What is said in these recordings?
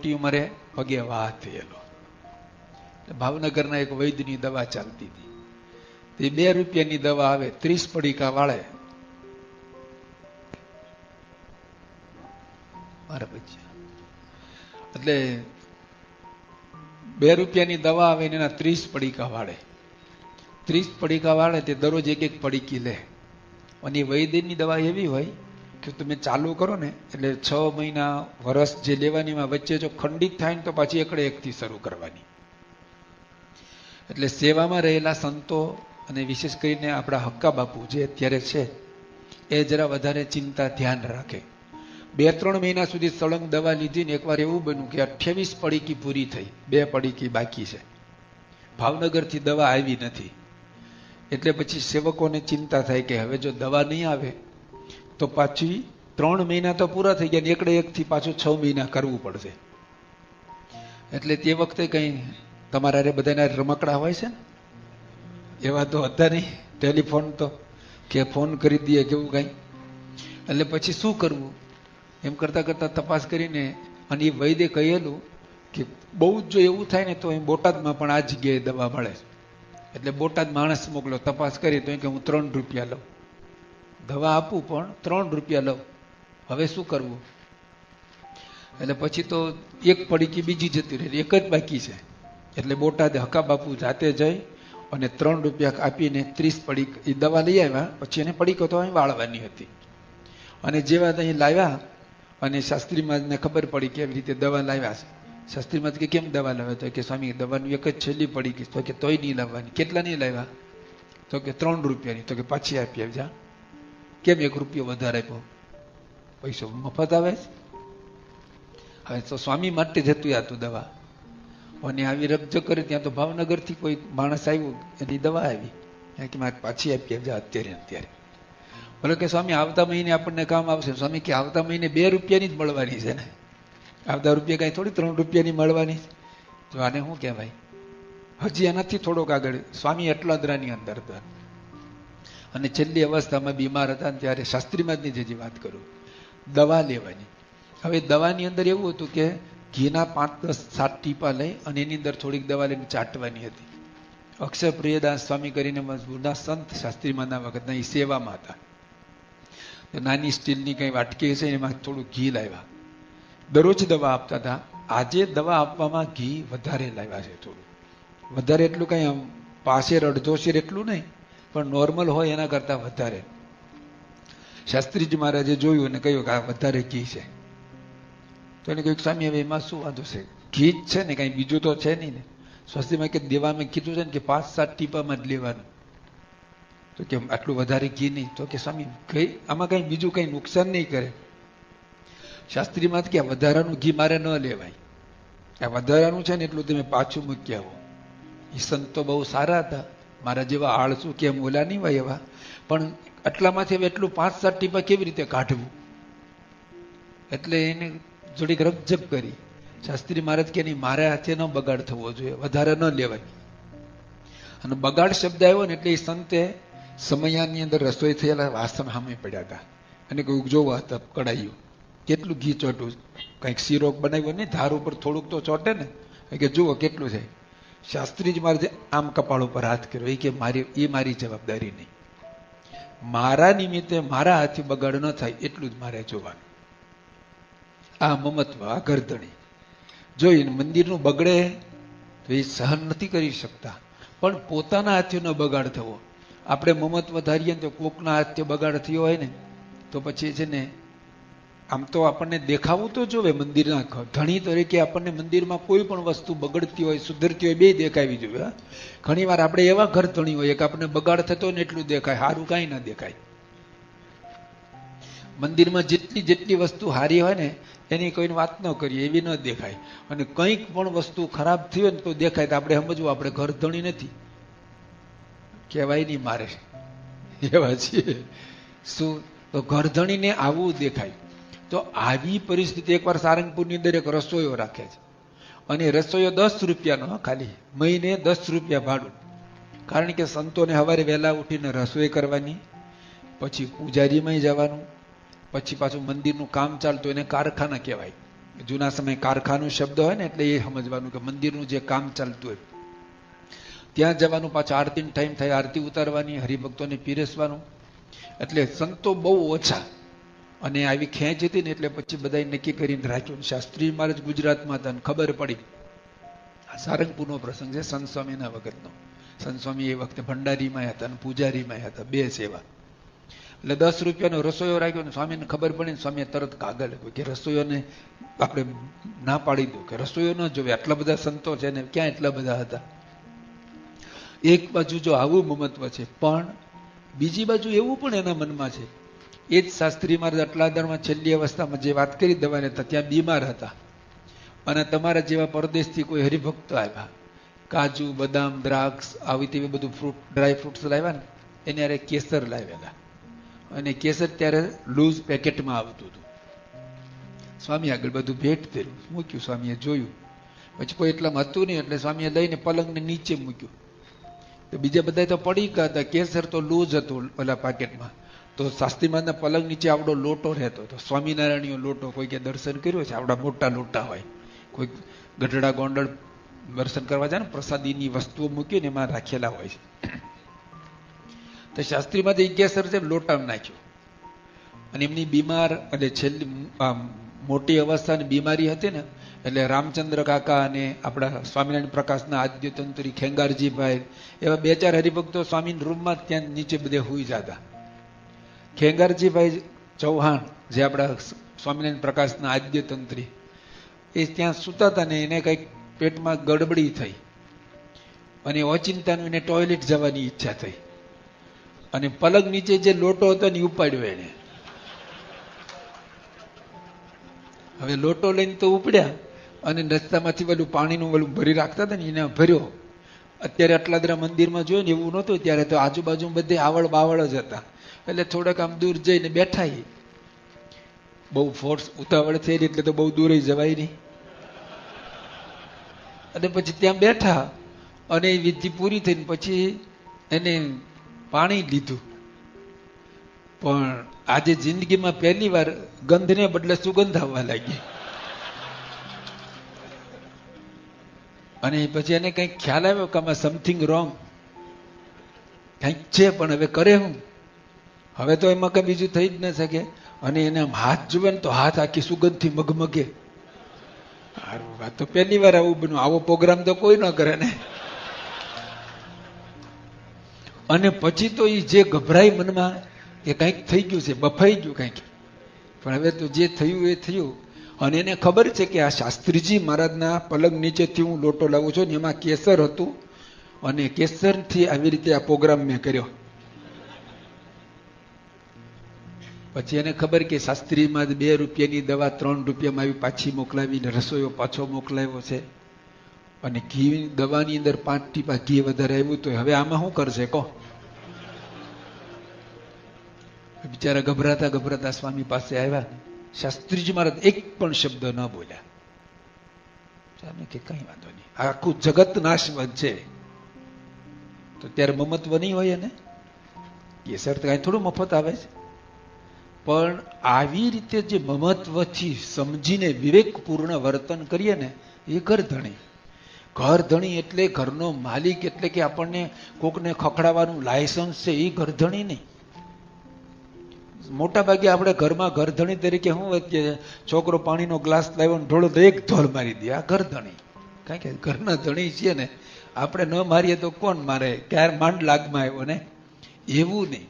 ઉંમરે પગે વાહ થયેલો. ભાવનગરના એક વૈદ્યની દવા ચાલતી હતી. તે 2 રૂપિયાની દવા આવે, 30 પડીકા વાળે. મારા બચ્ચા એટલે 2 રૂપિયાની દવા આવે ને એના 30 પડીકા વાળે. 30 પડીકા વાળે તે દરરોજ એક પડીકી લે. અને વૈદ્યની દવા એવી હોય કે તમે ચાલુ કરો ને એટલે 6 મહિના વર્ષ જે લેવાની વચ્ચે જો ખંડિત થાય ને તો પાછી એકડે એકથી શરૂ કરવાની. એટલે સેવામાં રહેલા સંતો અને વિશેષ કરીને આપણા હક્કા બાપુ જે અત્યારે છે એ જરા વધારે ચિંતા ધ્યાન રાખે. 2-3 મહિના સુધી સળંગ દવા લીધી ને એકવાર એવું બન્યું કે 28 પડીકી પૂરી થઈ, 2 પડીકી બાકી છે. ભાવનગરથી દવા આવી નથી. એટલે પછી સેવકોને ચિંતા થાય કે હવે જો દવા નહીં આવે તો પાછી 3 મહિના તો પૂરા થઈ ગયા ને એકડે એકથી પાછું 6 મહિના કરવું પડશે. એટલે તે વખતે કઈ તમારા બધાના રમકડા હોય છે ને એવા તો હતા નહીં, ટેલિફોન તો કે ફોન કરી દઈએ કેવું કઈ. એટલે પછી શું કરવું એમ કરતા કરતા તપાસ કરીને અને એ વૈદ્ય કહેલું કે બહુ જ જો એવું થાય ને તો અહીં બોટાદમાં પણ આ જગ્યાએ દવા મળે. એટલે બોટાદ માણસ મોકલો, તપાસ કરી તો કે હું 3 રૂપિયા લઉં, દવા આપું પણ 3 રૂપિયા લઉં. હવે શું કરવું? એટલે પછી તો એક પડીકી બીજી જતી રહી, એક જ બાકી છે. એટલે બોટાદ હકા બાપુ જાતે જઈ અને 3 રૂપિયા આપીને 30 પડીક એ દવા લઈ આવ્યા. પછી એને પડીકો તો અહીં વાળવાની હતી. અને જેવા અહીં લાવ્યા અને શાસ્ત્રીમાં ખબર પડી કે એવી રીતે દવા લાવ્યા છે. શાસ્ત્રીમાં કે કેમ દવા લાવ્યા? તો કે સ્વામી દવાની એક જ છેલ્લી પડી ગઈ. તો કે તોય નહીં લાવવાની. કેટલા નહીં લાવ્યા? તો કે 3 રૂપિયાની. તો કે પાછી આપી આવજા. કેમ 1 રૂપિયો વધારે આપ્યો? પૈસો મફત આવે છે. હવે તો સ્વામી માટે જતું હતું દવા. અને આવી રકજો કરી ત્યાં તો ભાવનગરથી કોઈ માણસ આવ્યું, એની દવા આવી કે મારે પાછી આપી આવજા અત્યારે અત્યારે. બોલો કે સ્વામી આવતા મહિને આપણને કામ આવશે. સ્વામી કે આવતા મહિને 2 રૂપિયાની જ મળવાની છે ને, આવતા રૂપિયા કઈ થોડી 3 રૂપિયાની મળવાની. તો આને શું કહેવાય? હજી એનાથી થોડોક આગળ સ્વામી એટલાદરાની અંદર હતા અને છેલ્લી અવસ્થામાં બીમાર હતા ત્યારે શાસ્ત્રીમાં જ જે વાત કરું, દવા લેવાની. હવે દવાની અંદર એવું હતું કે ઘીના 5-10-7 ટીપા લઈ અને એની અંદર થોડીક દવા લઈને ચાટવાની હતી. અક્ષર પ્રિયદાસ સ્વામી કરીને મજબૂરના સંત શાસ્ત્રીમાંના વખતના એ સેવામાં હતા. નાની સ્ટીલની કઈ વાટકી છે એમાં થોડું ઘી લાવ્યા. દરરોજ દવા આપતા હતા. આજે દવા આપવામાં ઘી વધારે લાવ્યા છે. થોડું વધારે એટલું કઈ પાસેર અડધો શેર એટલું નહીં, પણ નોર્મલ હોય એના કરતા વધારે. શાસ્ત્રીજી મહારાજે જોયું અને કહ્યું કે આ વધારે ઘી છે. તો એને કહ્યું સ્વામી હવે એમાં શું વાંધો છે? ઘી જ છે ને, કઈ બીજું તો છે નહીં ને. સ્વસ્તિમાં કે દેવામાં કીધું છે ને કે 5-7 ટીપામાં જ લેવાનું. તો કે આટલું વધારે ઘી નહીં. તો કે સ્વામી કઈ આમાં કઈ બીજું કઈ નુકસાન નહીં કરે. શાસ્ત્રીમાં કે વધારાનું ઘી મારે ન લેવાય, આ વધારાનું છે ને એટલું તમે પાછું મૂકી આવો. એ સંતો બહુ સારા હતા, મારા જેવા આળસુ કે ઓલા નહીં હોય એવા. પણ આટલામાંથી હવે એટલું 5-7 ટીપા કેવી રીતે કાઢવું? એટલે એને થોડીક રકજક કરી. શાસ્ત્રી મહારાજ કે નહીં, મારે હાથે ન બગાડ થવો જોઈએ, વધારે ન લેવાય. અને બગાડ શબ્દ આવ્યો ને એટલે એ સંતે સમયાની અંદર રસોઈ થયેલા વાસણ સામે પડ્યા હતા અને કોઈ જોવા હતા કડાયું કેટલું ઘી ચોટ્યું. કંઈક શીરો બનાવ્યો નહીં, ધાર ઉપર થોડુંક તો ચોટે ને, કે જુઓ કેટલું છે. શાસ્ત્રીજી મહારાજે આમ કપાળ ઉપર હાથ કર્યો. એ કે મારી જવાબદારી નહીં, મારા નિમિત્તે મારા હાથથી બગાડ ન થાય એટલું જ મારે જોવાનું. આ મમત્વ, આ ગરદણી જોઈને મંદિરનું બગડે તો એ સહન નથી કરી શકતા, પણ પોતાના હાથથી ન બગાડ થવો. આપણે મમત્વ ધારીએ ને તો કોકના હાથથી બગાડ થયો હોય ને તો પછી છે ને આમ તો આપણને દેખાવું તો જોવે. મંદિરના ધણી તરીકે આપણને મંદિરમાં કોઈ પણ વસ્તુ બગડતી હોય સુધરતી હોય બે દેખાવી જોઈએ. ઘણી વાર આપણે એવા ઘર ધણી હોય કે આપણને બગાડ થતો હોય ને એટલું દેખાય, સારું કાંઈ ના દેખાય. મંદિરમાં જેટલી વસ્તુ સારી હોય ને એની કોઈને વાત ન કરીએ એવી ન દેખાય. અને કંઈક પણ વસ્તુ ખરાબ થઈ હોય ને તો દેખાય. તો આપણે સમજવું આપણે ઘર ધણી નથી, કહેવાય નહીં મારે એવા છીએ. શું તો ઘર ધણીને આવું દેખાય. તો આવી પરિસ્થિતિ એકવાર સારંગપુરની અંદર એક રસોઈયો રાખે છે અને રસોઈયો 10 રૂપિયાનો, ખાલી મહિને 10 રૂપિયા ભાડું. કારણ કે સંતોને સવારે વહેલા ઉઠીને રસોઈ કરવાની, પછી પૂજારીમાં જવાનું, પછી પાછું મંદિરનું કામ ચાલતું એને કારખાના કહેવાય. જૂના સમય કારખાનું શબ્દ હોય ને એટલે એ સમજવાનું કે મંદિરનું જે કામ ચાલતું હોય ત્યાં જવાનું, પાછું આરતીનો ટાઈમ થાય, આરતી ઉતારવાની, હરિભક્તોને પીરસવાનું. એટલે સંતો બહુ ઓછા, અને આવી ખેંચ હતી ને એટલે પછી બધા નક્કી કરીને રાખ્યું. શાસ્ત્રી મહારાજ ગુજરાતમાં હતા ને ખબર પડી. સારંગપુરનો પ્રસંગ છે સંત સ્વામીના વખતનો. સંત સ્વામી એ વખતે ભંડારીમાં હતા અને પૂજારીમાં હતા, બે સેવા. એટલે 10 રૂપિયાનો રસોઈયો રાખ્યો ને સ્વામીને ખબર પડી ને સ્વામીએ તરત કાગળ આપ્યો કે રસોઈયોને આપણે ના પાડી દો, કે રસોઈયો ન જોવે, આટલા બધા સંતો છે ને ક્યાં એટલા બધા હતા. એક બાજુ જો આવું મમત્વ છે, પણ બીજી બાજુ એવું પણ એના મનમાં છે. એ જ શાસ્ત્રી મહારાજ અટલાદરમાં છેલ્લી અવસ્થામાં જે વાત કરી દવાને હતા, ત્યાં બીમાર હતા, અને તમારા જેવા પરદેશથી કોઈ હરિભક્તો આવ્યા, કાજુ, બદામ, દ્રાક્ષ આવી તેવી બધું ફ્રૂટ, ડ્રાય ફ્રૂટ્સ લાવ્યા ને, એને અરે કેસર લાવેલા, અને કેસર ત્યારે લૂઝ પેકેટમાં આવતું હતું. સ્વામી આગળ બધું ભેટ થયેલું મૂક્યું, સ્વામીએ જોયું, પછી કોઈ એટલામાં હતું નહીં એટલે સ્વામીએ લઈને પલંગને નીચે મૂક્યું. તો બીજા બધા તો પડી ગયા હતા, કેસર તો લૂઝ હતું ઓલા પેકેટમાં. તો શાસ્ત્રી મહારાજના પલંગ નીચે આવડો લોટો રહેતો હતો, સ્વામિનારાયણીયો લોટો. કોઈ કે દર્શન કર્યો છે, આવડા મોટા લોટા હોય, કોઈ ગઢડા ગોંડલ દર્શન કરવા જાય ને, પ્રસાદીની વસ્તુઓ મૂકીને એમાં રાખેલા હોય છે. તો શાસ્ત્રી મહારાજ એ કેસર છે લોટામાં નાખ્યું, અને એમની બીમાર અને છેલ્લી મોટી અવસ્થાની બીમારી હતી ને, એટલે રામચંદ્ર કાકા અને આપણા સ્વામિનારાયણ પ્રકાશના આદ્યતંત્રી ખેંગારજીભાઈ, એવા 2-4 હરિભક્તો સ્વામીના રૂમમાં ત્યાં નીચે બધે હુઈ જતા. ખેંગારજીભાઈ ચૌહાણ, જે આપણા સ્વામિનારાયણ પ્રકાશના આદ્યતંત્રી, એ ત્યાં સૂતા હતા ને એને કંઈક પેટમાં ગડબડી થઈ, અને ઓચિંતાનું એને ટોયલેટ જવાની ઈચ્છા થઈ, અને પલંગ નીચે જે લોટો હતો ને ઉપાડ્યો એને. હવે લોટો લઈને તો ઉપડ્યા, અને રસ્તામાંથી પેલું પાણીનું ઓલું ભરી રાખતા હતા ને એને ભર્યો. અત્યારે અટલાદરા મંદિરમાં જોયું ને એવું નહોતું, ત્યારે તો આજુબાજુ બધે આવળ બાવળ જ હતા. એટલે થોડાક આમ દૂર જઈને બેઠા. બહુ ફોર્સ ઉતાવળ થયેલી એટલે તો બહુ દૂર જવાય નહીં. અને પછી ત્યાં બેઠા, અને વિધિ પૂરી થઈને પછી એને પાણી લીધું. પણ આજે જિંદગીમાં પહેલી વાર ગંધને બદલે સુગંધ આવવા લાગી. અને પછી એને કંઈક ખ્યાલ આવ્યો કે આમાં સમથિંગ રોંગ કંઈક છે, પણ હવે કરે હું? હવે તો એમાં કઈ બીજું થઈ જ ન શકે. અને એને આમ હાથ જુએ ને તો હાથ આખી સુગંધથી મગમગે. આ તો પહેલી વાર આવું બન્યું, આવો પ્રોગ્રામ તો કોઈ ન કરે ને. અને પછી તો એ જે ગભરાય મનમાં કે કંઈક થઈ ગયું છે, બફાઈ ગયું કંઈક. પણ હવે તો જે થયું એ થયું. અને એને ખબર છે કે આ શાસ્ત્રીજી મહારાજના પલંગ નીચેથી હું લોટો લાવું છું ને એમાં કેસર હતું, અને કેસરથી આવી રીતે આ પ્રોગ્રામ મેં કર્યો. પછી એને ખબર કે શાસ્ત્રીમાં 2 રૂપિયાની દવા 3 રૂપિયામાં આવી પાછી મોકલાવીને રસોઈયો પાછો મોકલાવ્યો છે, અને ઘી દવાની અંદર 5 ટીપા ઘી વધારે આવ્યું. તો હવે આમાં શું કરશે કહો? બિચારા ગભરાતા ગભરાતા સ્વામી પાસે આવ્યા. શાસ્ત્રીજી મહારાજ એક પણ શબ્દ ન બોલ્યા. સ્વામી કે કઈ વાંધો નહીં, આખું જગત નાશવંત છે. તો ત્યારે મમત્વ નહીં હોય ને, કેસર તો કઈ થોડું મફત આવે છે. પણ આવી રીતે જે મમત્વથી સમજીને વિવેકપૂર્ણ વર્તન કરીએ ને, એ ઘરધણી. ઘરધણી એટલે ઘરનો માલિક, એટલે કે આપણને કોકને ખખડાવવાનું લાયસન્સ છે, એ ઘરધણી નહીં. મોટા ભાગે આપણે ઘરમાં ઘરધણી તરીકે શું હોય, છોકરો પાણીનો ગ્લાસ લાવ્યો ને ઢોળો તો એક ધોલ મારી દે, આ ઘરધણી. કારણ કે ઘરના ધણી છીએ ને, આપણે ન મારીએ તો કોણ મારે, ક્યારે માંડ લાગમાં આવ્યો ને, એવું નહીં.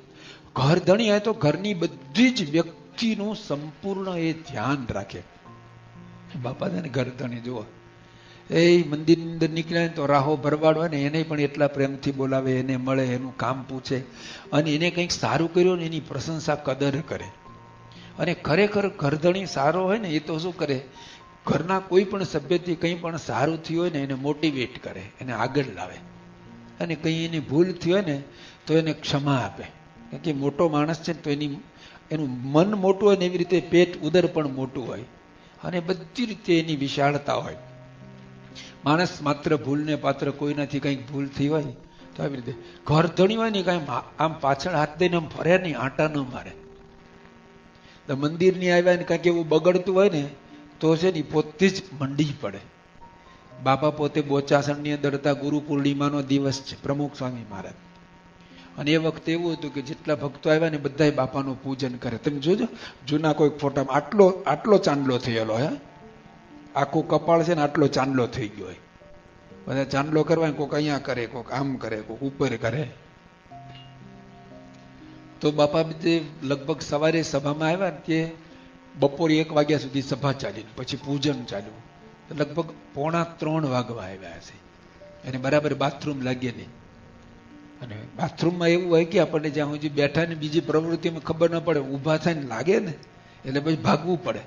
ઘરધણી હોય તો ઘરની બધી જ વ્યક્તિનું સંપૂર્ણ એ ધ્યાન રાખે. બાપા ને ઘરધણી જુઓ, એ મંદિરની અંદર નીકળ્યા તો રાહો ભરવાડ હોય ને એને પણ એટલા પ્રેમથી બોલાવે, એને મળે, એનું કામ પૂછે, અને એને કંઈક સારું કર્યું ને એની પ્રશંસા કદર કરે. અને ખરેખર ઘરધણી સારો હોય ને એ તો શું કરે, ઘરના કોઈ પણ સભ્યથી કંઈ પણ સારું થયું હોય ને એને મોટિવેટ કરે, એને આગળ લાવે. અને કંઈ એની ભૂલ થઈ હોય ને તો એને ક્ષમા આપે. કારણ કે મોટો માણસ છે તો એનું મન મોટું હોય ને એવી રીતે પેટ ઉદર પણ મોટું હોય, અને બધી રીતે એની વિશાળતા હોય. માણસ માત્ર ભૂલને પાત્ર કોઈ નથી. કંઈક ભૂલ થઈ હોય તો આવી રીતે ઘરધણી હોય ને કાંઈ આમ પાછળ હાથ દઈને આમ ફરે નહીં, આંટા ન મારે. મંદિરની આવ્યા ને કાંઈક એવું બગડતું હોય ને તો છે ને પોતે જ મંડી પડે. બાપા પોતે બોચાસણની અંદર હતા. ગુરુ પૂર્ણિમાનો દિવસ છે, પ્રમુખ સ્વામી મહારાજ. અને એ વખતે એવું હતું કે જેટલા ભક્તો આવ્યા ને બધા બાપાનું પૂજન કરે. તમે જોજો જૂના કોઈ ફોટામાં આટલો ચાંદલો થયેલો હે, આખું કપાળ છે ને આટલો ચાંદલો થઈ ગયો હોય. બધા ચાંદલો કરવા, કોઈક અહીંયા કરે, કોઈક આમ કરે, કોઈક ઉપર કરે. તો બાપા જે લગભગ સવારે સભામાં આવ્યા ને તે બપોરે 1 વાગ્યા સુધી સભા ચાલી, પછી પૂજન ચાલ્યું. લગભગ 2:45 વાગવા આવ્યા છે. અને બરાબર બાથરૂમ લાગે નહીં. અને બાથરૂમમાં એવું હોય કે આપણને જ્યાં સુધી બેઠા ને બીજી પ્રવૃત્તિમાં ખબર ન પડે, ઊભા થાય ને લાગે ને એટલે પછી ભાગવું પડે.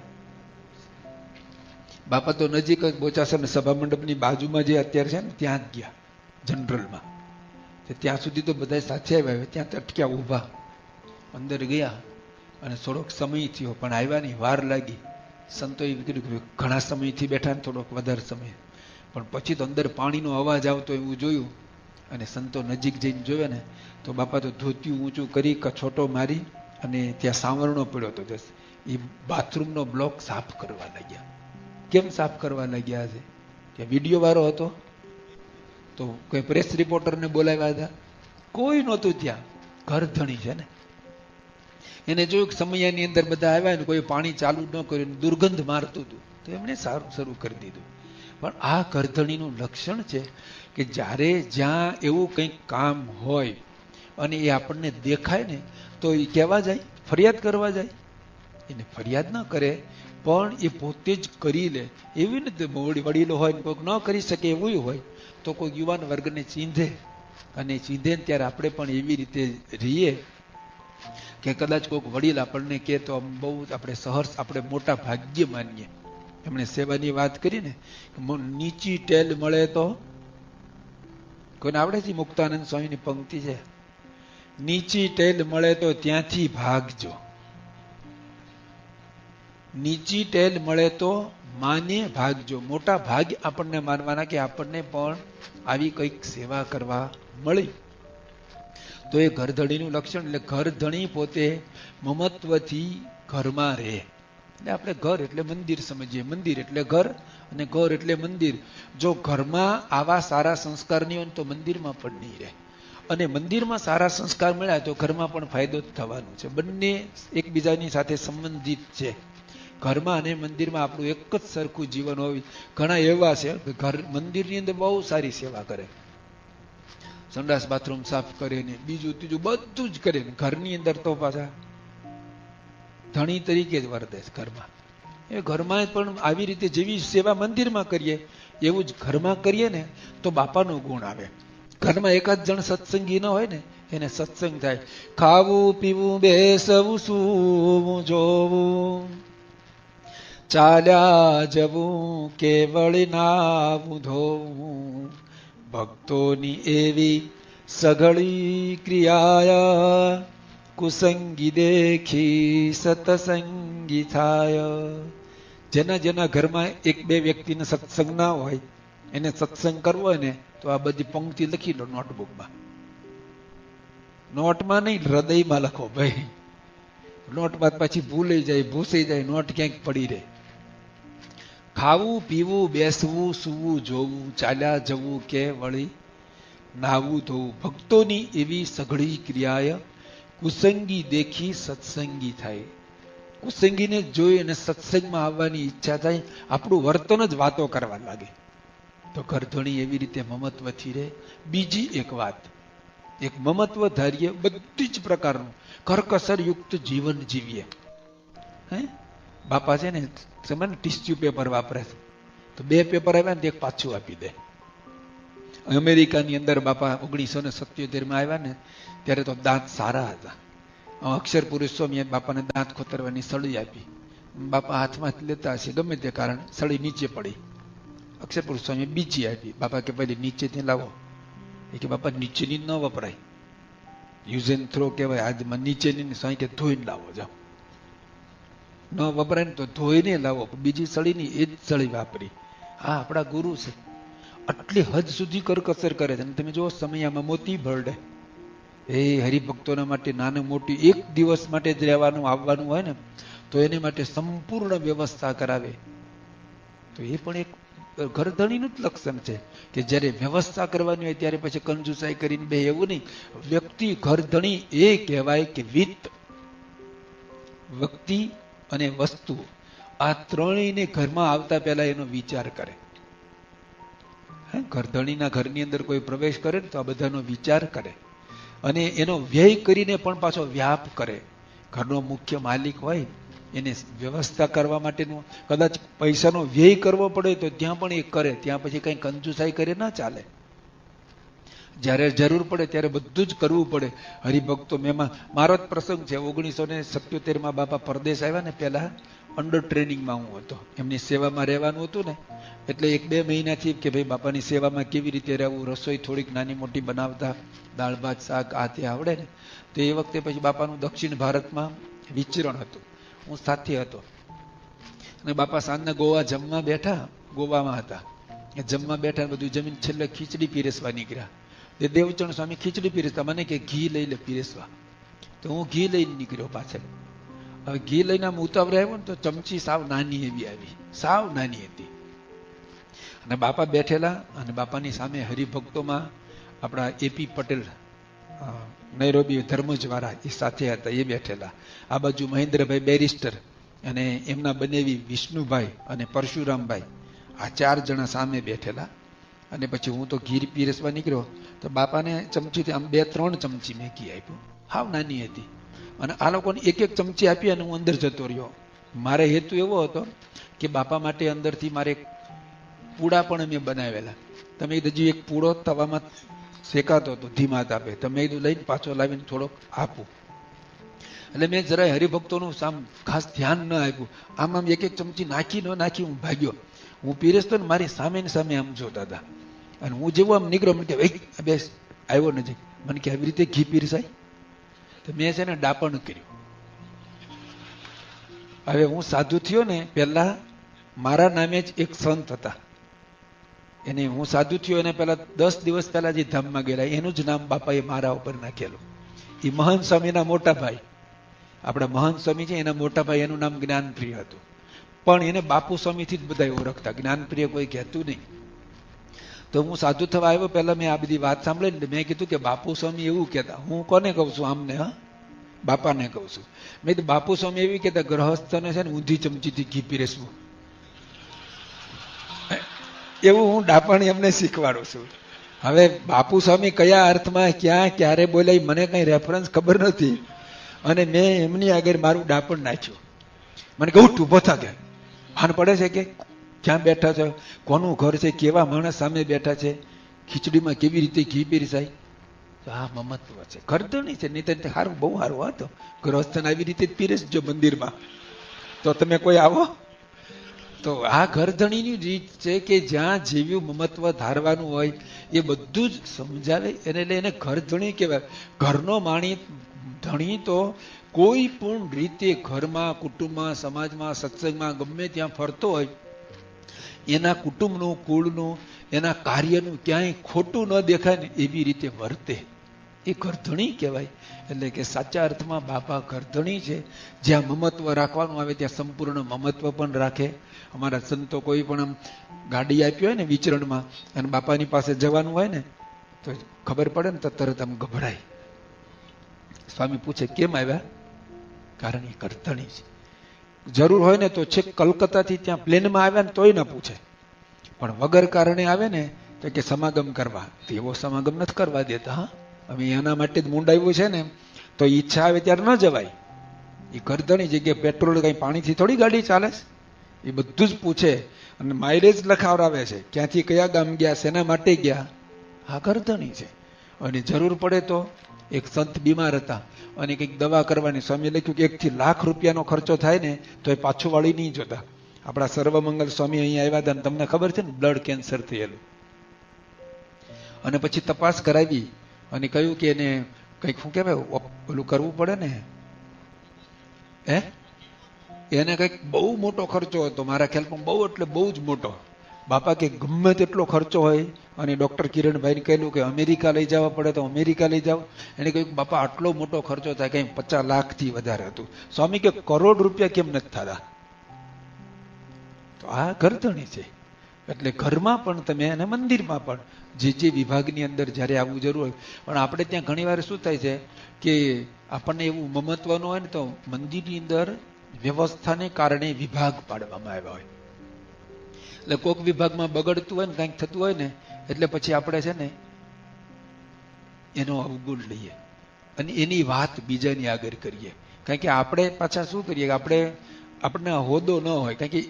બાપા તો નજીક જ બોચાસણ સભા મંડપની બાજુમાં જે અત્યારે છે ને ત્યાં જ ગયા જનરલમાં. ત્યાં સુધી તો બધા સાથે આવ્યા, ત્યાં અટક્યા ઊભા. અંદર ગયા અને થોડોક સમય થયો પણ આવ્યા નહીં, વાર લાગી. સંતોએ કીધું કે ઘણા સમયથી બેઠા ને થોડોક વધારે સમય. પણ પછી તો અંદર પાણીનો અવાજ આવતો એવું જોયું. અને સંતો નજીક જઈને જોયા ને તો બાપા તો ધોતિયું ઊંચું કરી, કછોટો મારી અને ત્યાં સાવરણો પડ્યો હતો. એ બાથરૂમનો બ્લોક સાફ કરવા લાગ્યા. કેમ સાફ કરવા લાગ્યા છે? ત્યાં વિડીયો વાળો હતો તો કોઈ પ્રેસ રિપોર્ટરને બોલાવ્યા હતા? કોઈ નહોતું ત્યાં. ઘર ધણી છે ને, એને જોયું કે સમયાની અંદર બધા આવ્યા ને કોઈ પાણી ચાલુ ન કર્યું, દુર્ગંધ મારતું હતું, તો એમણે સારું શરૂ કરી દીધું. પણ આ કરધણીનું લક્ષણ છે કે જ્યારે જ્યાં એવું કંઈક કામ હોય અને એ આપણને દેખાય ને તો એ કહેવા જાય, ફરિયાદ કરવા જાય. એને ફરિયાદ ન કરે પણ એ પોતે જ કરી લે. એવી રીતે વડીલો હોય ને કોઈક ન કરી શકે એવું હોય તો કોઈ યુવાન વર્ગને ચીંધે, અને ચીંધે ત્યારે આપણે પણ એવી રીતે રહીએ કે કદાચ કોઈક વડીલ આપણને કહે તો બહુ આપણે સહર્ષ, આપણે મોટા ભાગ્ય માનીએ. એમણે સેવાની વાત કરી ને, નીચી ટેલ મળે તો, કોઈને આવડે છે? મુક્તાનંદ સ્વામીની પંક્તિ છે, નીચી ટેલ મળે તો ત્યાંથી ભાગજો. નીચી ટેલ મળે તો માને ભાગજો. મોટા ભાગ આપણને માનવાના કે આપણને પણ આવી કંઈક સેવા કરવા મળી. તો એ ઘરધણીનું લક્ષણ. એટલે ઘરધણી પોતે મમત્વથી ઘરમાં રહે. એટલે આપણે ઘર એટલે મંદિર સમજીએ, મંદિર એટલે ઘર અને ઘર એટલે મંદિર. જો ઘરમાં આવા સારા સંસ્કાર નહીં હોય તો મંદિરમાં પણ નહીં રહે. અને મંદિરમાં સારા સંસ્કાર મળ્યા તો ઘરમાં પણ ફાયદો જ થવાનો છે. બંને એકબીજાની સાથે સંબંધિત છે. ઘરમાં અને મંદિરમાં આપણું એક જ સરખું જીવન હોય. ઘણા એવા છે કે ઘર મંદિરની અંદર બહુ સારી સેવા કરે, સંડાસ બાથરૂમ સાફ કરે ને બીજું ત્રીજું બધું જ કરે ને ઘરની અંદર તો પાછા ધણી તરીકે જ વર્તે છે ઘરમાં. એ ઘરમાં પણ આવી રીતે જેવી સેવા મંદિરમાં કરીએ એવું જ ઘરમાં કરીએ ને તો બાપાનો ગુણ આવે. ઘરમાં એકાદ જણ સત્સંગી ન હોય ને એને સત્સંગ થાય. ખાવું પીવું બેસવું સૂવું જોવું, ચાલ્યા જવું કેવળ નાવું ધોવું, ભક્તોની એવી સઘળી ક્રિયા, કુસંગી દેખી સતસંગી થાય. જેના જેના ઘરમાં 1-2 વ્યક્તિને સત્સંગ ના હોય એને સત્સંગ કરવો હોય ને તો આ બધી પંક્તિ લખી લો નોટબુકમાં. નોટમાં નહીં, હૃદયમાં લખો ભાઈ. નોટમાં પછી ભૂલાઈ જાય, ભૂસાઈ જાય, નોટ ક્યાંક પડી રહે. ખાવું પીવું બેસવું સૂવું જોવું, ચાલ્યા જવું કે વળી નાવું ધોવું, ભક્તોની એવી સઘળી ક્રિયાય, કુસંગી દેખી સત્સંગી થાય. કુસંગીને જોઈ અને સત્સંગમાં આવવાની ઈચ્છા થાય. આપણું વર્તન જ વાતો કરવા લાગે. તો ઘરધણી એવી રીતે મમત્વથી રહે. બીજી એક વાત, એક મમત્વ ધારીએ, બધી જ પ્રકારનું કરકસર યુક્ત જીવન જીવીએ. હે બાપા છે ને સમય ટિશ્યુ પેપર વાપરે છે તો 2 પેપર આવ્યા ને એક પાછું આપી દે. અમેરિકાની અંદર બાપા 1977માં આવ્યા ને ત્યારે તો દાંત સારા હતા. અક્ષર પુરુષ સ્વામીએ બાપાને દાંત ખોતરવાની સળી આપી. બાપા હાથમાં લેતા હશે ગમે તે કારણ સળી નીચે પડી. અક્ષર પુરુષ સ્વામીએ બીજી આપી. બાપા કે પહેલી નીચેથી લાવો. એ કે બાપા નીચેની ન વપરાય, યુઝ એન્ડ થ્રો કહેવાય. આજમાં નીચેની સ્વામી કે ધોઈને લાવો, જાઓ. ન વપરાય ને તો ધોઈને લાવો. બીજી સળીની એ જ સળી વાપરી. હા આપણા ગુરુ છે. આટલી હદ સુધી કરકસર કરે છે. અને તમે જો સમયામાં મોતી ભરડે. એ હરિભક્તોના માટે નાનું મોટી 1 દિવસ માટે જ રહેવાનું આવવાનું હોય ને તો એને માટે સંપૂર્ણ વ્યવસ્થા કરાવે. તો એ પણ એક ઘરધણીનું જ લક્ષણ છે કે જ્યારે વ્યવસ્થા કરવાની હોય ત્યારે પછી કંજુસાઈ કરીને બે, એવું નહીં. વ્યક્તિ ઘરધણી એ કહેવાય કે વિત્ત, વ્યક્તિ અને વસ્તુ આ ત્રણેયને ઘરમાં આવતા પહેલા એનો વિચાર કરે. ઘરધણીના ઘરની અંદર કોઈ પ્રવેશ કરે ને તો આ બધાનો વિચાર કરે અને એનો વ્યય કરીને પણ પાછો વ્યાપ કરે. ઘરનો મુખ્ય માલિક હોય એને વ્યવસ્થા કરવા માટેનું કદાચ પૈસાનો વ્યય કરવો પડે તો ત્યાં પણ એ કરે. ત્યાં પછી કઈ કંજુસાઈ કરે ના ચાલે. જ્યારે જરૂર પડે ત્યારે બધું જ કરવું પડે. હરિભક્તો મેમાં મારો જ પ્રસંગ છે. 1977 બાપા પરદેશ આવ્યા ને, પહેલા અંડર ટ્રેનિંગમાં હું હતો. એમની સેવામાં રહેવાનું હતું ને, એટલે 1-2 મહિનાથી કે ભાઈ બાપાની સેવામાં કેવી રીતે રહેવું, રસોઈ થોડીક નાની મોટી બનાવતા, દાળ ભાત શાક આ તે આવડે ને. તો એ વખતે પછી બાપાનું દક્ષિણ ભારતમાં વિચરણ હતું. હું સાથે હતો અને બાપા સાંજના ગોવા જમવા બેઠા. ગોવામાં હતા, જમવા બેઠા, બધું જમીન છેલ્લે ખીચડી પીરસવા નીકળ્યા. તે દેવચરણ સ્વામી ખીચડી પીરસતા, મને કે ઘી લઈ લે પીરસવા. તો હું ઘી લઈને નીકળ્યો પાછળ. હવે ઘી લઈને આમ ઉતાવળે આવ્યો ને તો ચમચી સાવ નાની એવી આવી, સાવ નાની હતી. અને બાપા બેઠેલા અને બાપાની સામે હરિભક્તોમાં આપણા એપી પટેલ નૈરોબી ધર્મજવાળા એ સાથે હતા, એ બેઠેલા. આ બાજુ મહેન્દ્રભાઈ બેરિસ્ટર અને એમના બનેવી વિષ્ણુભાઈ અને પરશુરામભાઈ, આ 4 જણા સામે બેઠેલા. અને પછી હું તો ઘી પીરસવા નીકળ્યો તો બાપાને ચમચીથી આમ 2-3 ચમચી મેં ઘી આપ્યું. હાવ નાની હતી. અને આ લોકોને 1-1 ચમચી આપી અને હું અંદર જતો રહ્યો. મારે હેતુ એવો હતો કે બાપા માટે અંદરથી મારે પૂડા પણ મેં બનાવેલા. તમે હજી એક પૂડો તવામાં શેકાતો હતો ધીમા તાપે, તમે એ લઈને પાછો લાવીને થોડોક આપું. એટલે મેં જરાય હરિભક્તોનું સામ ખાસ ધ્યાન ન આપ્યું. આમ 1-1 ચમચી નાખી ન નાખી હું ભાગ્યો. હું પીરસતો ને મારી સામે ને સામે આમ જોતા હતા. અને હું જેવું આમ નીકળ્યો, મને કે ભાઈ બેસ, આવ્યો નથી. મને કે આવી રીતે ઘી પીરસાય? તો મેં છે ને ડાપણ કર્યું. હવે હું સાધુ થયો ને, પહેલા મારા નામે જ એક સંત હતા, એને હું સાધુ થયો એને પહેલા 10 દિવસ પહેલા જે ધામમાં ગયેલા એનું જ નામ બાપાએ મારા ઉપર નાખેલું. એ મહંત સ્વામીના મોટા ભાઈ, આપણા મહંત સ્વામી છે એના મોટા ભાઈ, એનું નામ જ્ઞાનપ્રિય હતું. પણ એને બાપુ સ્વામીથી જ બધા ઓળખતા, જ્ઞાનપ્રિય કોઈ કહેતું નહીં. તો હું સાધુ થવા આવ્યો પહેલા મેં આ બધી વાત સાંભળીને મેં કીધું કે બાપુ સ્વામી એવું કહેતા. હું કોને કહું છું? આમને, હા, બાપાને કહું છું. મેં કીધું બાપુ સ્વામી એવી કહેતા ગ્રહસ્થને છે ને ઊંધી ચમચીથી ઘી પીરસવું. એવું હું ડાપણ એમને શીખવાડું છું. હવે બાપુ સ્વામી કયા અર્થમાં ક્યાં ક્યારે બોલ્યા મને કઈ રેફરન્સ ખબર નથી. અને મેં એમની આગળ મારું ડાપણ નાખ્યું. મને કહું ઉભો થા, કે ભાન પડે છે કે ક્યાં બેઠા છે, કોનું ઘર છે, કેવા માણસ સામે બેઠા છે, ખીચડીમાં કેવી રીતે ઘી પીરસાય. તો આ મમત્વ છે, ઘરધણી છે. નહીં તો સારું, બહુ સારું હતો. ગૃહસ્થને આવી રીતે જ પીરસજો મંદિરમાં, તો તમે કોઈ આવો. તો આ ઘરધણીની રીત છે કે જ્યાં જેવું મમત્વ ધારવાનું હોય એ બધું જ સમજાવે. એને ઘરધણી કહેવાય. ઘરનો માણી ધણી તો કોઈ પણ રીતે ઘરમાં, કુટુંબમાં, સમાજમાં, સત્સંગમાં ગમે ત્યાં ફરતો હોય, એના કુટુંબનું, કુળનું, એના કાર્યનું ક્યાંય ખોટું ન દેખાય ને એવી રીતે વર્તે, એ ઘરધણી કહેવાય. એટલે કે સાચા અર્થમાં બાપા ઘરધણી છે. જ્યાં મમત્વ રાખવાનું આવે ત્યાં સંપૂર્ણ મમત્વ પણ રાખે. અમારા સંતો કોઈ પણ આમ ગાડી આપી હોય ને વિચરણમાં અને બાપાની પાસે જવાનું હોય ને તો ખબર પડે ને તો તરત આમ ગભરાય. સ્વામી પૂછે કેમ આવ્યા? કારણ એ ઘરધણી છે. જરૂર હોય ને તો છેક કલકત્તાથી ત્યાં પ્લેનમાં આવ્યા ને તોય ન પૂછે. પણ વગર કારણે આવે ને તો કે સમાગમ કરવા, એવો સમાગમ નથી કરવા દેતા. હા, હવે એના માટે જ મુંડાવ્યું છે ને, તો ઈચ્છા આવે ત્યારે ન જવાય. એ ઘરધણી જગ્યાએ પેટ્રોલ કઈ પાણીથી થોડી ગાડી ચાલે છે. એ બધું જ પૂછે અને માઇલેજ લખાવડાવે છે, ક્યાંથી કયા ગામ ગયા, શેના માટે ગયા. આ ઘરધણી છે. અને જરૂર પડે તો એક સંત બીમાર હતા અને કંઈક દવા કરવાની, સ્વામી લખ્યું કે 1 થી લાખ રૂપિયાનો ખર્ચો થાય ને તો એ પાછું વાળી નહીં જોતા. આપણા સર્વમંગલ સ્વામી અહીંયા આવ્યા હતા, તમને ખબર છે ને બ્લડ કેન્સર થયેલું. અને પછી તપાસ કરાવી અને કહ્યું કે એને કંઈક શું કહેવાય ઓલું કરવું પડે ને, એને કંઈક બહુ મોટો ખર્ચો હતો. મારા ખ્યાલમાં બહુ એટલે બહુ જ મોટો. બાપા કે ગમે તેટલો ખર્ચો હોય, અને ડોક્ટર કિરણભાઈને કહેલું કે અમેરિકા લઈ જવા પડે તો અમેરિકા લઈ જાઓ. એને કહ્યું બાપા આટલો મોટો ખર્ચો થાય, કંઈ 50 લાખથી વધારે હતું. સ્વામી કે કરોડ રૂપિયા કેમ નથી થતા? તો આ ગરદણી છે. એટલે ઘરમાં પણ તમે અને મંદિરમાં પણ જે વિભાગની અંદર જ્યારે આવવું જરૂર હોય, પણ આપણે ત્યાં ઘણી વાર શું થાય છે કે આપણને એવું મમત્વનું હોય ને તો મંદિરની અંદર વ્યવસ્થાને કારણે વિભાગ પાડવામાં આવ્યા હોય. એટલે કોઈક વિભાગમાં બગડતું હોય ને કંઈક થતું હોય ને એટલે પછી આપણે છે ને એનો અવગુણ લઈએ અને એની વાત બીજાની આગળ કરીએ. કારણ કે આપણે પાછા શું કરીએ કે આપણને હોદ્દો ન હોય, કારણ કે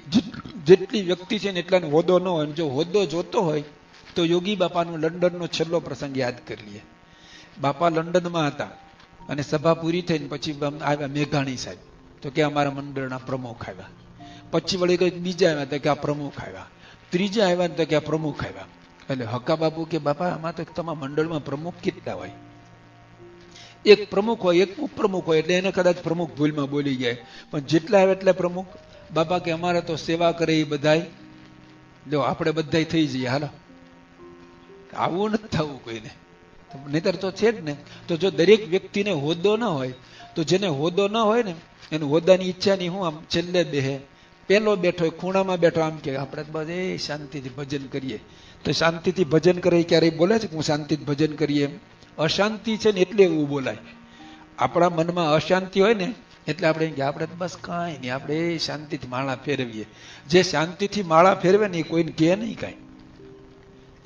જેટલી વ્યક્તિ છે ને એટલાને હોદ્દો ન હોય. જો હોદ્દો જોતો હોય તો યોગી બાપાનો લંડનનો છેલ્લો પ્રસંગ યાદ કરી લઈએ. બાપા લંડનમાં હતા અને સભા પૂરી થઈને પછી આવ્યા મેઘાણી સાહેબ, તો કે અમારા મંડળના પ્રમુખ આવ્યા. પછી વળી કંઈક બીજા આવ્યા તો કે આ પ્રમુખ આવ્યા, ત્રીજા આવ્યા તો કે આ પ્રમુખ આવ્યા. એટલે હક્કા બાપુ કે બાપા આમાં તો તમારા મંડળમાં પ્રમુખ કેટલા હોય? એક પ્રમુખ હોય, એક ઉપપ્રમુખ હોય, એટલે એને કદાચ પ્રમુખ ભૂલમાં બોલી જાય, પણ જેટલા આવે એટલા પ્રમુખ. બાપા કે અમારે તો સેવા કરે એ બધાય, જો આપણે બધાય થઈ જઈએ. હાલો, આવું નથી થવું કોઈને, નહીતર તો છે જ ને. તો જો દરેક વ્યક્તિને હોદ્દો ન હોય તો જેને હોદ્દો ન હોય ને એને હોદ્દાની ઈચ્છા નહીં. હું આમ છેલ્લે બેહે, પેલો બેઠો હોય ખૂણામાં બેઠો, આમ કે આપણે બસ એ શાંતિથી ભજન કરીએ. તો શાંતિથી ભજન કરે ક્યારેય બોલે છે કે હું શાંતિથી ભજન કરીએ? અશાંતિ છે ને એટલે એવું બોલાય. આપણા મનમાં અશાંતિ હોય ને એટલે આપણે બસ કાંઈ નહીં, આપણે એ શાંતિથી માળા ફેરવીએ. જે શાંતિથી માળા ફેરવે ને એ કોઈને કહે નહીં કાંઈ,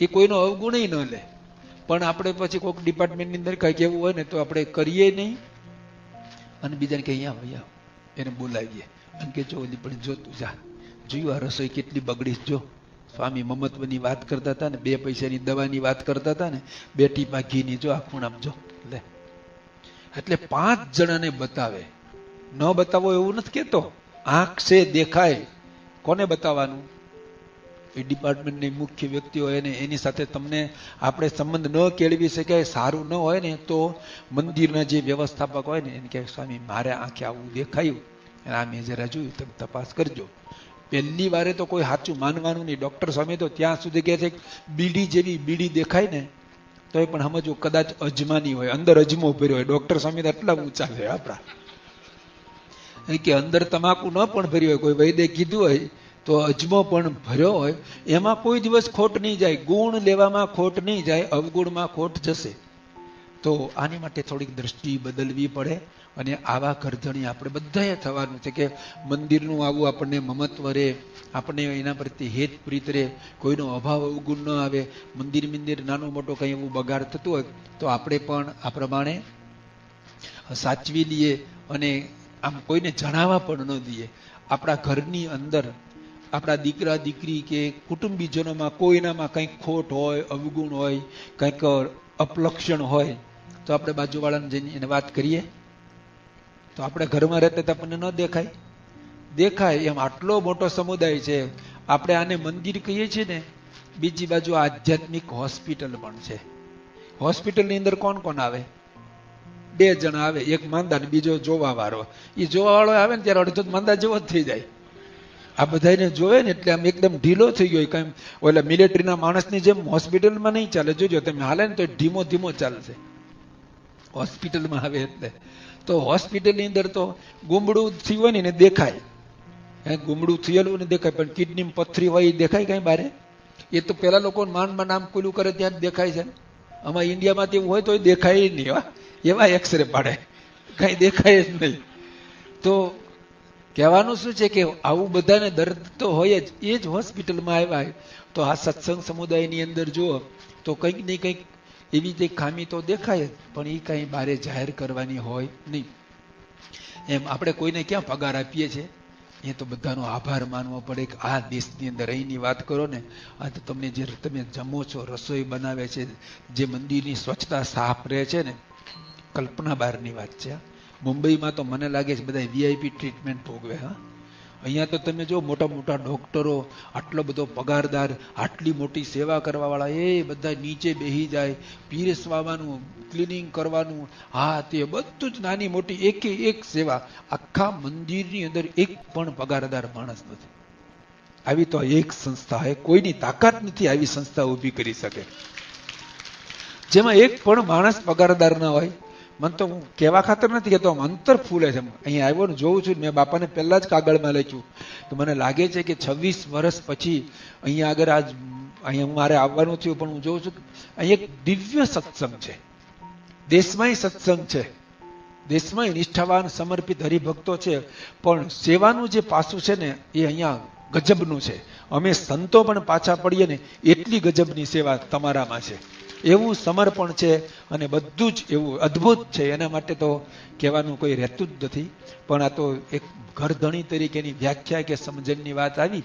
એ કોઈનો અવગુણ ન લે. પણ આપણે પછી કોઈક ડિપાર્ટમેન્ટની અંદર કાંઈક એવું હોય ને તો આપણે કરીએ નહીં અને બીજાને કે અહીંયા ભાઈ એને બોલાવીએ અને કે જો ઓલી પણ જો તું જા, જોયું આ રસોઈ કેટલી બગડી. જો સ્વામી મમત્વની વાત કરતા હતા ને, 2 પૈસાની દવાની વાત કરતા હતા ને, 2 ટીપા ઘીની જો આ ખૂણામાં જો લે. એટલે 5 જણાને બતાવે. ન બતાવો એવું નથી કેતો, આંખ છે દેખાય. કોને બતાવવાનું? એ ડિપાર્ટમેન્ટની મુખ્ય વ્યક્તિ હોય ને એની સાથે તમને આપણે સંબંધ ન કેળવી શકાય, સારું ન હોય ને તો મંદિરના જે વ્યવસ્થાપક હોય ને એને કહે સ્વામી મારે આંખે આવું દેખાયું અને આ મેં જરા જોયું, તમે તપાસ કરજો. પહેલી વારે તો કોઈ સાચું માનવાનું નહીં. ડોક્ટર સ્વામી તો ત્યાં સુધી કહે છે બીડી જેવી બીડી દેખાય ને તો એ પણ સમજવું કદાચ અજમાની હોય, અંદર અજમો ભર્યો હોય. ડોક્ટર સ્વામી તો એટલા ઊંચા છે આપણા, કે અંદર તમાકુ ન પણ ભર્યો હોય. કોઈ વૈદ્ય કીધું હોય તો અજમો પણ ભર્યો હોય, એમાં કોઈ દિવસ ખોટ નહીં જાય. ગુણ લેવામાં ખોટ નહીં જાય, અવગુણમાં ખોટ જશે. તો આની માટે થોડીક દ્રષ્ટિ બદલવી પડે અને આવા કરધણી આપણે બધાએ થવાનું છે કે મંદિરનું આવું આપણને મમત્વ રહે, આપણને એના પ્રત્યે હેત પ્રીત રહે, કોઈનો અભાવ અવગુણ ન આવે. મંદિર નાનું મોટો કંઈ એવું બગાડ થતું હોય તો આપણે પણ આ પ્રમાણે સાચવી લઈએ અને આમ કોઈને જણાવવા પણ ન દઈએ. આપણા ઘરની અંદર આપણા દીકરા દીકરી કે કુટુંબીજનોમાં કોઈનામાં કંઈક ખોટ હોય, અવગુણ હોય, કંઈક અપલક્ષણ હોય તો આપણે બાજુવાળાને જઈને એને વાત કરીએ. તો આપણે ઘરમાં રહેતા તો આપણને ન દેખાય? દેખાય. એમ આટલો મોટો સમુદાય છે. આપણે આને મંદિર કહીએ છીએ ને, બીજી બાજુ આધ્યાત્મિક હોસ્પિટલ પણ છે. હોસ્પિટલની અંદર કોણ કોણ આવે? 2 જણા આવે, એક માંદા ને બીજો જોવા વાળો. એ જોવા વાળો આવે ને ત્યારે અડધો માંદા જેવો જ થઈ જાય. આ બધાને જોવે ને એટલે આમ એકદમ ઢીલો થઈ ગયો. કઈ ઓલા મિલિટરીના માણસની જેમ હોસ્પિટલમાં નહીં ચાલે. જોજો તમે હાલે ને તો ધીમો ધીમો ચાલશે હોસ્પિટલમાં આવે એટલે. તો હોસ્પિટલની અંદર તો ગુમડું થયું હોય ને એને દેખાય, ગુમડું થયેલું ને દેખાય, પણ કિડની પથરી હોય એ દેખાય કઈ બારે? એ તો પેલા લોકો માંડમાં નામ ખુલ્લું કરે ત્યાં જ દેખાય છે. આમાં ઇન્ડિયામાં એવું હોય તો દેખાય નહીં. એવા એક્સરે પાડે, કઈ દેખાય જ નહીં. તો કહેવાનું શું છે કે આવું બધાને દર્દ તો હોય જ, એ જ હોસ્પિટલમાં આવ્યા. તો આ સત્સંગ સમુદાયની અંદર જુઓ તો કંઈક ને કંઈક એવી જે ખામી તો દેખાય જ, પણ એ કંઈ બારે જાહેર કરવાની હોય નહીં. એમ આપણે કોઈને ક્યાં પગાર આપીએ છીએ? એ તો બધાનો આભાર માનવો પડે કે આ દેશની અંદર અહીંની વાત કરો ને, આ તો તમને જે તમે જમો છો, રસોઈ બનાવે છે, જે મંદિરની સ્વચ્છતા સાફ રહે છે ને, કલ્પના બહારની વાત છે. મુંબઈમાં તો મને લાગે છે બધા વીઆઈપી ટ્રીટમેન્ટ ભોગવે. અહીંયા તો તમે જો મોટા મોટા ડોક્ટરો, આટલો બધો પગારદાર, આટલી મોટી સેવા કરવાવાળા, એ બધા નીચે બેસી જાય, પીરસવાનું, ક્લિનિંગ કરવાનું, હા તે બધું જ નાની મોટી એક સેવા. આખા મંદિરની અંદર એક પણ પગારદાર માણસ નથી. આવી તો એક સંસ્થા હે, કોઈની તાકાત નથી આવી સંસ્થા ઊભી કરી શકે જેમાં એક પણ માણસ પગારદાર ના હોય. મને તો હું કહેવા ખાતર નથી કહેતો, આમ અંતર ફૂલે છે. અહીંયા આવ્યો ને જોઉં છું, મેં બાપાને પહેલા જ કાગળમાં લખ્યું તો મને લાગે છે કે 26 વર્ષ પછી અહીંયા આગળ આજ અહીંયા મારે આવવાનું થયું, પણ હું જોઉં છું કે અહીંયા એક દિવ્ય સત્સંગ છે. દેશમાંય સત્સંગ છે, દેશમાં નિષ્ઠાવાન સમર્પિત હરિભક્તો છે, પણ સેવાનું જે પાસું છે ને એ અહીંયા ગજબનું છે. અમે સંતો પણ પાછા પડીએ ને એટલી ગજબની સેવા તમારામાં છે. એવું સમર્પણ છે અને બધું જ એવું અદ્ભુત છે. એના માટે તો કહેવાનું કોઈ રહેતું જ નથી. પણ આ તો એક ઘરધણી તરીકેની વ્યાખ્યા કે સમજણની વાત આવી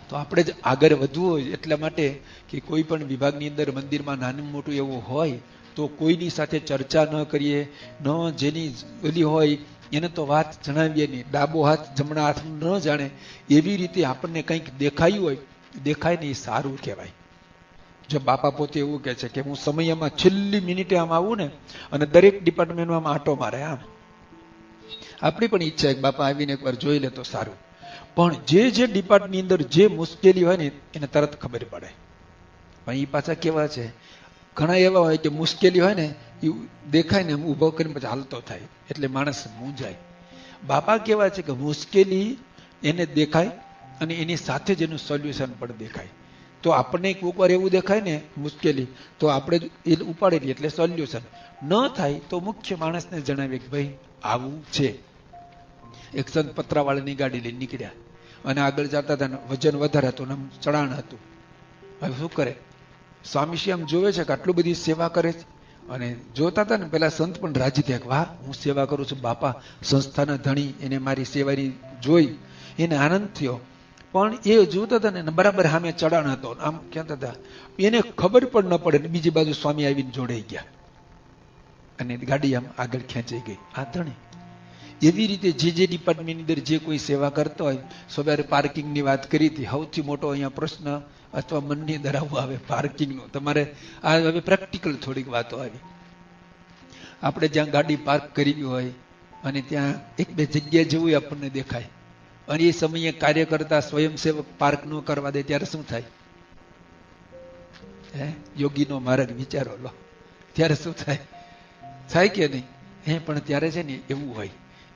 તો આપણે જ આગળ વધવું હોય. એટલા માટે કે કોઈ પણ વિભાગની અંદર મંદિરમાં નાનું મોટું એવું હોય તો કોઈની સાથે ચર્ચા ન કરીએ, ન જેની ઓલી હોય એને તો વાત જણાવીએ નહીં. ડાબો હાથ જમણા હાથ ન જાણે એવી રીતે આપણને કંઈક દેખાયું હોય, દેખાય ને એ સારું કહેવાય. જો બાપા પોતે એવું કહે છે કે હું સમયમાં છેલ્લી મિનિટે આમ આવું ને અને દરેક ડિપાર્ટમેન્ટમાં આટો મારે. આમ આપણી પણ ઈચ્છા છે બાપા આવીને એકવાર જોઈ લે તો સારું. પણ જે ડિપાર્ટમેન્ટની અંદર જે મુશ્કેલી હોય ને એને તરત ખબર પડે. પણ એ પાછા કેવા છે, ઘણા એવા હોય કે મુશ્કેલી હોય ને એ દેખાય ને ઊભો કરીને પછી હાલતો થાય એટલે માણસ મૂંઝાય. બાપા કેવા છે કે મુશ્કેલી એને દેખાય અને એની સાથે જ એનું સોલ્યુશન પણ દેખાય. તો આપણને કોઈક વાર એવું દેખાય ને મુશ્કેલી તો આપણે એ ઉપાડી લઈએ એટલે સોલ્યુશન ન થાય તો મુખ્ય માણસને જણાવીએ કે ભાઈ આવું છે. એક સંત પતરાવાળાની ગાડી લઈને નીકળ્યા અને આગળ જતા હતા, વજન વધારે હતું, આમ ચડાણ હતું. હવે શું કરે, સ્વામીશ્રી આમ જોવે છે કે આટલું બધી સેવા કરે છે અને જોતા હતા ને પેલા સંત પણ રાજી થયા કે વાહ હું સેવા કરું છું, બાપા સંસ્થાના ધણી એને મારી સેવાની જોઈ એને આનંદ થયો. પણ એ જોતા હતા ને બરાબર સામે ચડાણ હતો, આમ કહેતા હતા એને ખબર પણ ન પડે. બીજી બાજુ સ્વામી આવીને જોડાઈ ગયા અને ગાડી આમ આગળ ખેંચાઈ ગઈ. આ ધણી એવી રીતે જે ડિપાર્ટમેન્ટની અંદર જે કોઈ સેવા કરતો હોય. સવારે પાર્કિંગની વાત કરી હતી. સૌથી મોટો અહીંયા પ્રશ્ન અથવા મનની અંદર આવું આવે પાર્કિંગનો. તમારે આ હવે પ્રેક્ટિકલ થોડીક વાતો આવી. આપણે જ્યાં ગાડી પાર્ક કરી હોય અને ત્યાં એક બે જગ્યા જેવું આપણને દેખાય અને એ સમયે કાર્યકર્તા સ્વયંસેવક પાર્ક ન કરવા દે ત્યારે શું થાય? યોગીનો માર્ગ વિચારો લો ત્યારે શું થાય? થાય કે નહીં? પણ ત્યારે છે ને એવું હોય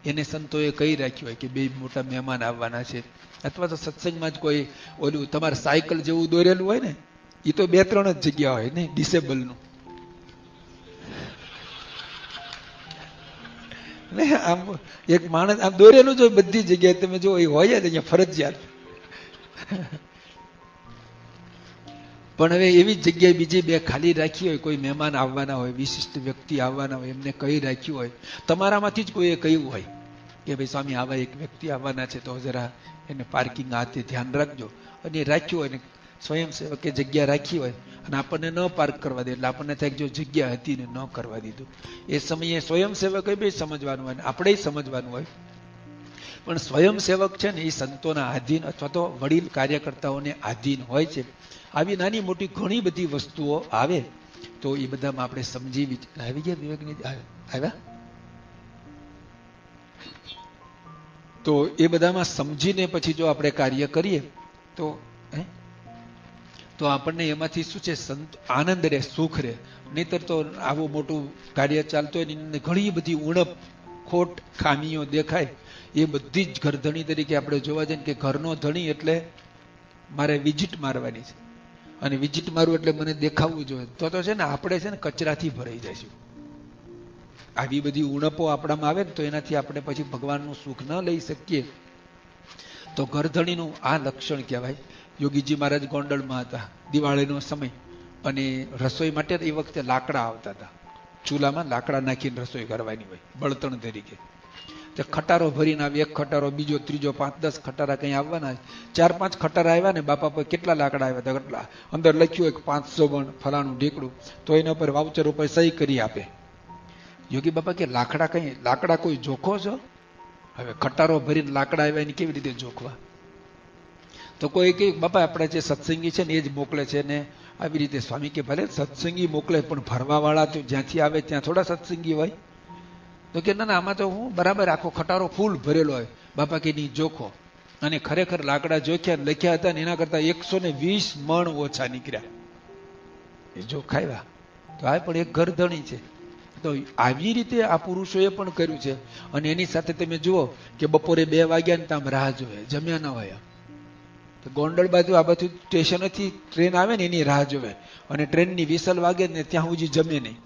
એને સંતોએ કહી રાખ્યું હોય કે બે મોટા મહેમાન આવવાના છે. અથવા તો સત્સંગમાં જ કોઈ ઓલું તમારે સાયકલ જેવું દોરેલું હોય ને એ તો 2-3 જ જગ્યા હોય ને ડિસેબલનું. આમ એક માણસ આમ દોરેલું જ હોય બધી જગ્યાએ. તમે જો એ હોય જ અહીંયા ફરજિયાત. પણ હવે એવી જગ્યાએ બીજી 2 ખાલી રાખી હોય, કોઈ મહેમાન આવવાના હોય, વિશિષ્ટ વ્યક્તિ આવવાના હોય, એમને કહી રાખ્યું હોય, તમારામાંથી જ કોઈએ કહ્યું હોય કે ભાઈ સ્વામી આવા એક વ્યક્તિ આવવાના છે તો જરા એને પાર્કિંગ હાથે ધ્યાન રાખજો. અને રાખ્યું હોય ને સ્વયંસેવકે જગ્યા રાખી હોય અને આપણને ન પાર્ક કરવા દે એટલે આપણને થાય જો જગ્યા હતી ને ન કરવા દીધું. એ સમયે સ્વયંસેવકે બી સમજવાનું હોય ને આપણે સમજવાનું હોય. પણ સ્વયંસેવક છે ને એ સંતોના આધીન અથવા તો વડીલ કાર્યકર્તાઓને આધીન હોય છે. આવી નાની મોટી ઘણી બધી વસ્તુઓ આવે તો એ બધામાં આપણે સમજી આવી ગયા વિવેકની આવ્યા તો એ બધામાં સમજીને પછી જો આપણે કાર્ય કરીએ તો આપણને એમાંથી શું છે આનંદ રહે, સુખ રહે. નહીતર તો આવું મોટું કાર્ય ચાલતું હોય ને ઘણી બધી ઉણપ ખોટ ખામીઓ દેખાય. એ બધી જ ઘરધણી તરીકે આપણે જોવા જઈએ કે ઘરનો ધણી એટલે મારે વિઝિટ મારવાની છે અને વિઝિટ મારવું એટલે મને દેખાવું જોઈએ તો છે ને આપણે છે ને કચરાથી ભરાઈ જઈશું. આવી બધી ઉણપો આપણામાં આવે ને તો એનાથી આપણે પછી ભગવાનનું સુખ ન લઈ શકીએ. તો ઘરધણીનું આ લક્ષણ કહેવાય. યોગીજી મહારાજ ગોંડલમાં હતા, દિવાળીનો સમય, અને રસોઈ માટે એ વખતે લાકડા આવતા હતા. ચૂલામાં લાકડા નાખીને રસોઈ કરવાની હોય બળતણ તરીકે. તે ખટારો ભરીને આવી, એક ખટારો, બીજો, ત્રીજો, 5-10 ખટારા કંઈ આવવાના. 4-5 ખટારા આવ્યા ને બાપા પર કેટલા લાકડા આવ્યા હતા કેટલા અંદર લખ્યું હોય 500 બણ ફલાણું ઢીકડું, તો એના ઉપર વાઉચર ઉપર સહી કરી આપે. યોગી બાપા કે લાકડા કોઈ જોખો છો? હવે ખટારો ભરીને લાકડા આવ્યા એને કેવી રીતે જોખવા? તો કોઈ કે બાપા આપણે જે સત્સંગી છે ને એ જ મોકલે છે ને આવી રીતે. સ્વામી કે ભલે સત્સંગી મોકલે પણ ભરવા વાળા તો જ્યાંથી આવે ત્યાં થોડા સત્સંગી હોય. તો કે ના આમાં તો હું બરાબર આખો ખટારો ફૂલ ભરેલો હોય. બાપા કે નહીં જોખો. અને ખરેખર લાકડા જોખ્યા લખ્યા હતા ને એના કરતા 120 મણ ઓછા નીકળ્યા. એ જોખાવ્યા. તો આ પણ એક ઘરધણી છે. તો આવી રીતે આ પુરુષોએ પણ કર્યું છે. અને એની સાથે તમે જુઓ કે બપોરે 2 વાગ્યા ને આમ રાહ જોવે, જમ્યા ન હોય. તો ગોંડલ બાજુ આ બાજુ સ્ટેશનેથી ટ્રેન આવે ને એની રાહ જોવે, અને ટ્રેનની વિસલ વાગે ને ત્યાં સુધી જમે નહીં.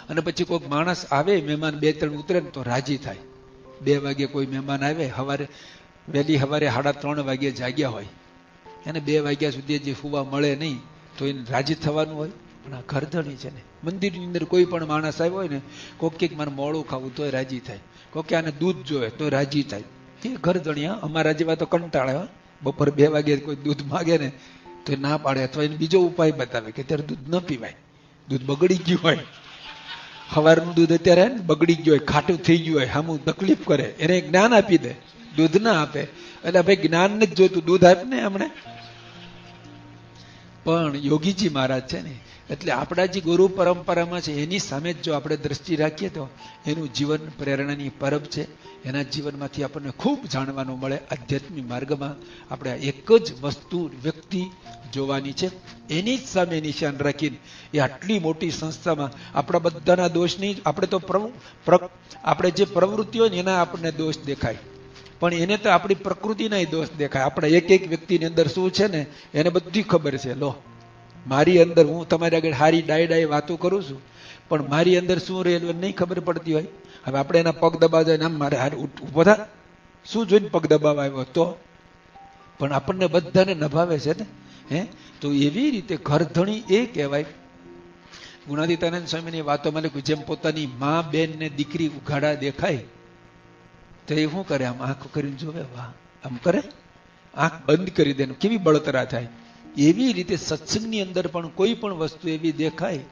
અને પછી કોઈક માણસ આવે, મહેમાન 2-3 ઉતરે ને તો રાજી થાય. 2 વાગે કોઈ મહેમાન આવે, વહેલી સવારે 3:30 વાગે જાગ્યા હોય, એને 2 વાગ્યા સુધી જે ફુવા મળે નહીં તો એને રાજી થવાનું હોય. પણ આ ઘરધણી છે ને, મંદિરની અંદર કોઈ પણ માણસ આવ્યો હોય ને, કોઈક કંઈક મારે મોડું ખાવું તોય રાજી થાય, કોઈક આને દૂધ જોવે તો રાજી થાય. એ ઘરધણી. અમારા જેવા તો કંટાળે. બપોર 2 વાગે કોઈ દૂધ માગે ને તો એ ના પાડે, અથવા એને બીજો ઉપાય બતાવે કે ત્યારે દૂધ ન પીવાય, દૂધ બગડી ગયું હોય. સવારનું દૂધ અત્યારે બગડી ગયું હોય, ખાટું થઈ ગયું હોય, સામું તકલીફ કરે, એને જ્ઞાન આપી દે, દૂધ ના આપે. એટલે ભાઈ જ્ઞાન નથી જોઈતું, દૂધ આપ ને હમણે. પણ યોગીજી મહારાજ છે ને, એટલે આપણા જે ગુરુ પરંપરામાં છે એની સામે જ જો આપણે દ્રષ્ટિ રાખીએ તો એનું જીવન પ્રેરણાની પરબ છે. એના જીવનમાંથી આપણને ખૂબ જાણવાનું મળે. આધ્યાત્મિક માર્ગમાં આપણે એક જ વસ્તુ વ્યક્તિ જોવાની છે, એની જ સામે નિશાન રાખીને એ આટલી મોટી સંસ્થામાં આપણા બધાના દોષ નહીં. આપણે તો આપણે જે પ્રવૃત્તિ હોય ને એના આપણને દોષ દેખાય, પણ એને તો આપણી પ્રકૃતિના દોષ દેખાય. આપણા એક વ્યક્તિની અંદર શું છે ને એને બધી ખબર છે. લો, મારી અંદર હું તમારી આગળ હારી ડાય વાતો કરું છું, પણ મારી અંદર શું રહેલું નહીં ખબર પડતી હોય. હવે આપણે એના પગ દબાવ જાય, આમ મારે હાર ઉભો થા, શું જોઈને પગ દબાવ આવ્યો તો? પણ આપણને બધાને નભાવે છે ને. તો એવી રીતે ઘરધણી એ કહેવાય. ગુણાતીતાનંદ સ્વામીની વાતોમાં લખ્યું, જેમ પોતાની મા, બેન ને દીકરી ઉઘાડા દેખાય તો એ શું કરે? આમ આંખ કરીને જોવે, વાહ, આમ કરે, આંખ બંધ કરી દે, કેવી બળતરા થાય. એવી રીતે સત્સંગની અંદર પણ કોઈ પણ વસ્તુ એવી દેખાય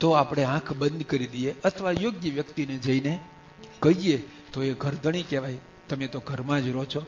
તો આપણે આંખ બંધ કરી દઈએ, અથવા યોગ્ય વ્યક્તિને જઈને કહીએ તો એ ઘરધણી કહેવાય. તમે તો ઘરમાં જ રહો છો,